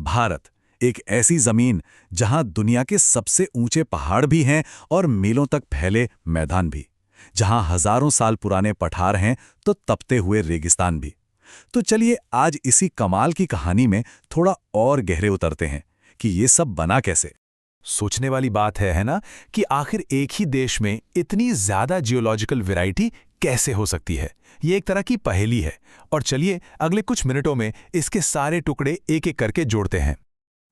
भारत, एक ऐसी जमीन जहां दुनिया के सबसे ऊंचे पहाड़ भी हैं और मीलों तक फैले मैदान भी, जहां हजारों साल पुराने पठार हैं तो तपते हुए रेगिस्तान भी। तो चलिए आज इसी कमाल की कहानी में थोड़ा और गहरे उतरते हैं कि ये सब बना कैसे। सोचने वाली बात है ना, कि आखिर एक ही देश में इतनी ज्यादा जियोलॉजिकल वैरायटी कैसे हो सकती है। ये एक तरह की पहेली है और चलिए अगले कुछ मिनटों में इसके सारे टुकड़े एक एक करके जोड़ते हैं।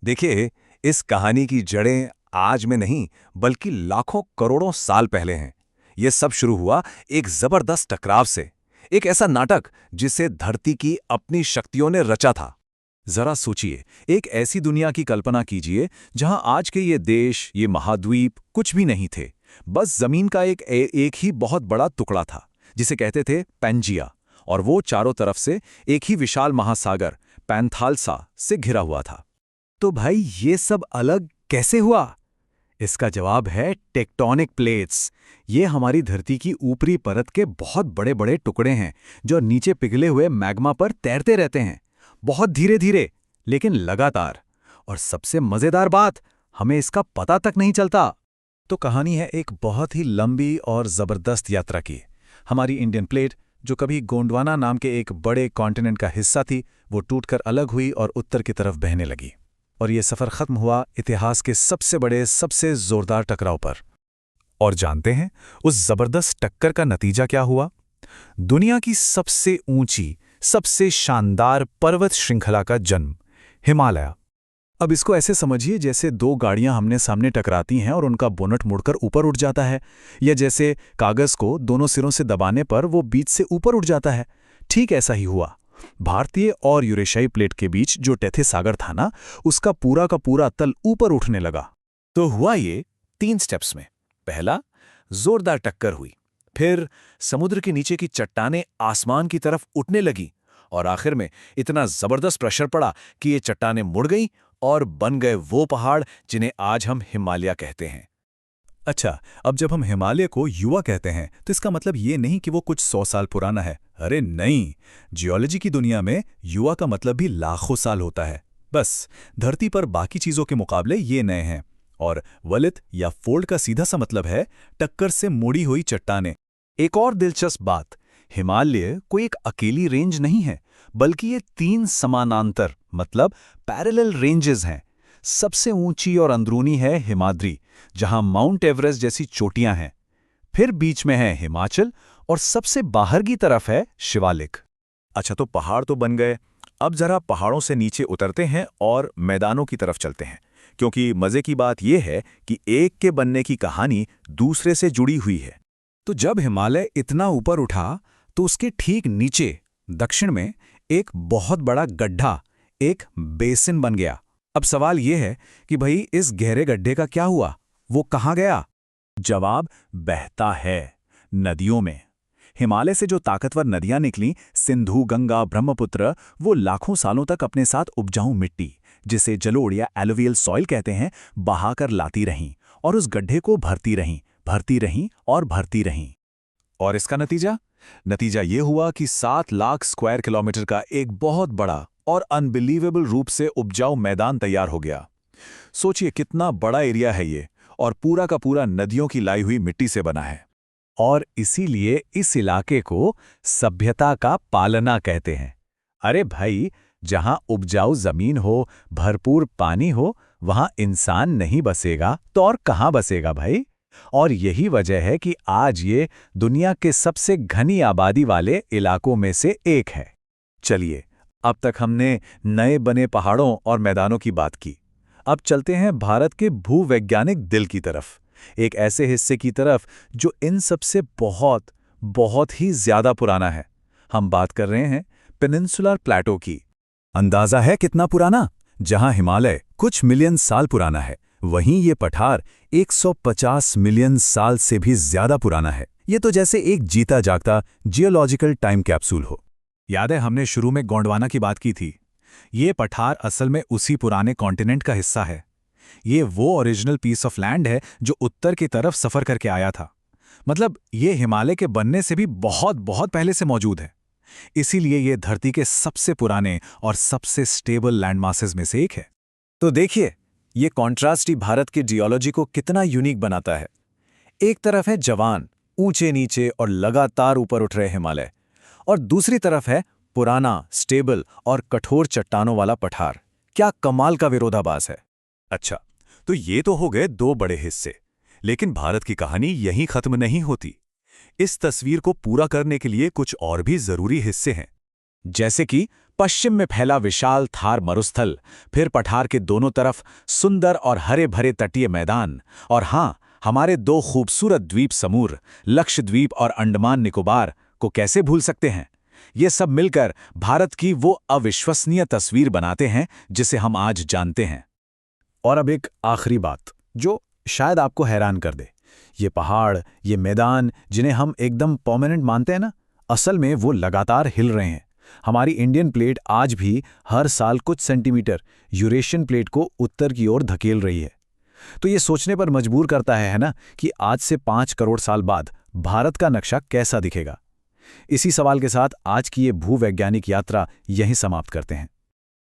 देखिए, इस कहानी की जड़ें आज में नहीं बल्कि लाखों करोड़ों साल पहले हैं। ये सब शुरू हुआ एक जबरदस्त टकराव से, एक ऐसा नाटक जिसे धरती की अपनी शक्तियों ने रचा था। जरा सोचिए, एक ऐसी दुनिया की कल्पना कीजिए जहां आज के ये देश, ये महाद्वीप कुछ भी नहीं थे। बस जमीन का एक ही बहुत बड़ा टुकड़ा था जिसे कहते थे पैंजिया, और वो चारों तरफ से एक ही विशाल महासागर पैंथालसा से घिरा हुआ था। तो भाई ये सब अलग कैसे हुआ? इसका जवाब है टेक्टोनिक प्लेट्स। ये हमारी धरती की ऊपरी परत के बहुत बड़े बड़े टुकड़े हैं जो नीचे पिघले हुए मैग्मा पर तैरते रहते हैं, बहुत धीरे धीरे लेकिन लगातार। और सबसे मजेदार बात, हमें इसका पता तक नहीं चलता। तो कहानी है एक बहुत ही लंबी और जबरदस्त यात्रा की। हमारी इंडियन प्लेट, जो कभी गोंडवाना नाम के एक बड़े कॉन्टिनेंट का हिस्सा थी, वो टूटकर अलग हुई और उत्तर की तरफ बहने लगी। और ये सफर खत्म हुआ इतिहास के सबसे बड़े, सबसे जोरदार टकराव पर। और जानते हैं उस जबरदस्त टक्कर का नतीजा क्या हुआ? दुनिया की सबसे ऊंची, सबसे शानदार पर्वत श्रृंखला का जन्म, हिमालय। अब इसको ऐसे समझिए जैसे दो गाड़ियां हमने सामने टकराती हैं और उनका बोनट मुड़कर ऊपर उठ जाता है, या जैसे कागज को दोनों सिरों से दबाने पर वो बीच से ऊपर उठ जाता है। ठीक ऐसा ही हुआ। भारतीय और यूरेशियाई प्लेट के बीच जो टेथे सागर था ना, उसका पूरा का पूरा तल ऊपर उठने लगा। तो हुआ ये 3 स्टेप्स में। पहला, जोरदार टक्कर हुई। फिर समुद्र के नीचे की चट्टानें आसमान की तरफ उठने लगी और आखिर में इतना जबरदस्त प्रेशर पड़ा कि ये चट्टानें मुड़ गईं और बन गए वो पहाड़ जिन्हें आज हम हिमालय कहते हैं। अच्छा, अब जब हम हिमालय को युवा कहते हैं तो इसका मतलब ये नहीं कि वो कुछ 100 साल पुराना है। अरे नहीं, जियोलॉजी की दुनिया में युवा का मतलब भी लाखों साल होता है। बस धरती पर बाकी चीजों के मुकाबले ये नए हैं। और वलित या फोल्ड का सीधा सा मतलब है टक्कर से मुड़ी हुई चट्टानें। एक और दिलचस्प बात, हिमालय कोई एक अकेली रेंज नहीं है, बल्कि ये 3 समानांतर मतलब पैरेलल रेंजेस हैं। सबसे ऊंची और अंदरूनी है हिमाद्री, जहां माउंट एवरेस्ट जैसी चोटियां हैं। फिर बीच में है हिमाचल और सबसे बाहर की तरफ है शिवालिक। अच्छा, तो पहाड़ तो बन गए। अब जरा पहाड़ों से नीचे उतरते हैं और मैदानों की तरफ चलते हैं, क्योंकि मजे की बात यह है कि एक के बनने की कहानी दूसरे से जुड़ी हुई है। तो जब हिमालय इतना ऊपर उठा तो उसके ठीक नीचे दक्षिण में एक बहुत बड़ा गड्ढा, एक बेसिन बन गया। अब सवाल यह है कि भाई इस गहरे गड्ढे का क्या हुआ? वो कहाँ गया? जवाब, बहता है नदियों में। हिमालय से जो ताकतवर नदियां निकली, सिंधु, गंगा, ब्रह्मपुत्र, वो लाखों सालों तक अपने साथ उपजाऊ मिट्टी, जिसे जलोढ़ या एलुवियल सॉइल कहते हैं, बहाकर लाती रहीं और उस गड्ढे को भरती रहीं, भरती रहीं और भरती रहीं। और इसका नतीजा ये हुआ कि 7 लाख स्क्वायर किलोमीटर का एक बहुत बड़ा और अनबिलीवेबल रूप से उपजाऊ मैदान तैयार हो गया। सोचिए कितना बड़ा एरिया है ये, और पूरा का पूरा नदियों की लाई हुई मिट्टी से बना है। और इसीलिए इस इलाके को सभ्यता का पालना कहते हैं। अरे भाई, जहां उपजाऊ जमीन हो, भरपूर पानी हो, वहां इंसान नहीं बसेगा तो और कहां बसेगा भाई? और यही वजह है कि आज ये दुनिया के सबसे घनी आबादी वाले इलाकों में से एक है। चलिए, अब तक हमने नए बने पहाड़ों और मैदानों की बात की। अब चलते हैं भारत के भूवैज्ञानिक दिल की तरफ, एक ऐसे हिस्से की तरफ जो इन सबसे बहुत बहुत ही ज्यादा पुराना है। हम बात कर रहे हैं पेनिनसुलर प्लेटो की। अंदाजा है कितना पुराना? जहां हिमालय कुछ मिलियन साल पुराना है, वहीं ये पठार 150 मिलियन साल से भी ज्यादा पुराना है। ये तो जैसे एक जीता जागता जियोलॉजिकल टाइम कैप्सूल हो। याद है हमने शुरू में गोंडवाना की बात की थी? ये पठार असल में उसी पुराने कॉन्टिनेंट का हिस्सा है। ये वो ओरिजिनल पीस ऑफ लैंड है जो उत्तर की तरफ सफर करके आया था। मतलब ये हिमालय के बनने से भी बहुत बहुत पहले से मौजूद है। इसीलिए ये धरती के सबसे पुराने और सबसे स्टेबल लैंड मासेस में से एक है। तो देखिए, ये कॉन्ट्रास्ट ही भारत की जियोलॉजी को कितना यूनिक बनाता है। एक तरफ है जवान, ऊंचे नीचे और लगातार ऊपर उठ रहे हिमालय, और दूसरी तरफ है पुराना, स्टेबल और कठोर चट्टानों वाला पठार। क्या कमाल का विरोधाभास है। अच्छा, तो ये तो हो गए दो बड़े हिस्से, लेकिन भारत की कहानी यहीं खत्म नहीं होती। इस तस्वीर को पूरा करने के लिए कुछ और भी जरूरी हिस्से हैं। जैसे कि पश्चिम में फैला विशाल थार मरुस्थल, फिर पठार के दोनों तरफ सुंदर और हरे भरे तटीय मैदान, और हाँ, हमारे दो खूबसूरत द्वीप समूह लक्षद्वीप और अंडमान निकोबार को कैसे भूल सकते हैं। ये सब मिलकर भारत की वो अविश्वसनीय तस्वीर बनाते हैं जिसे हम आज जानते हैं। और अब एक आखिरी बात जो शायद आपको हैरान कर दे। ये पहाड़, ये मैदान जिन्हें हम एकदम परमानेंट मानते हैं ना, असल में वो लगातार हिल रहे हैं। हमारी इंडियन प्लेट आज भी हर साल कुछ सेंटीमीटर यूरेशियन प्लेट को उत्तर की ओर धकेल रही है। तो ये सोचने पर मजबूर करता है ना, कि आज से 5 करोड़ साल बाद भारत का नक्शा कैसा दिखेगा। इसी सवाल के साथ आज की ये भूवैज्ञानिक यात्रा यहीं समाप्त करते हैं।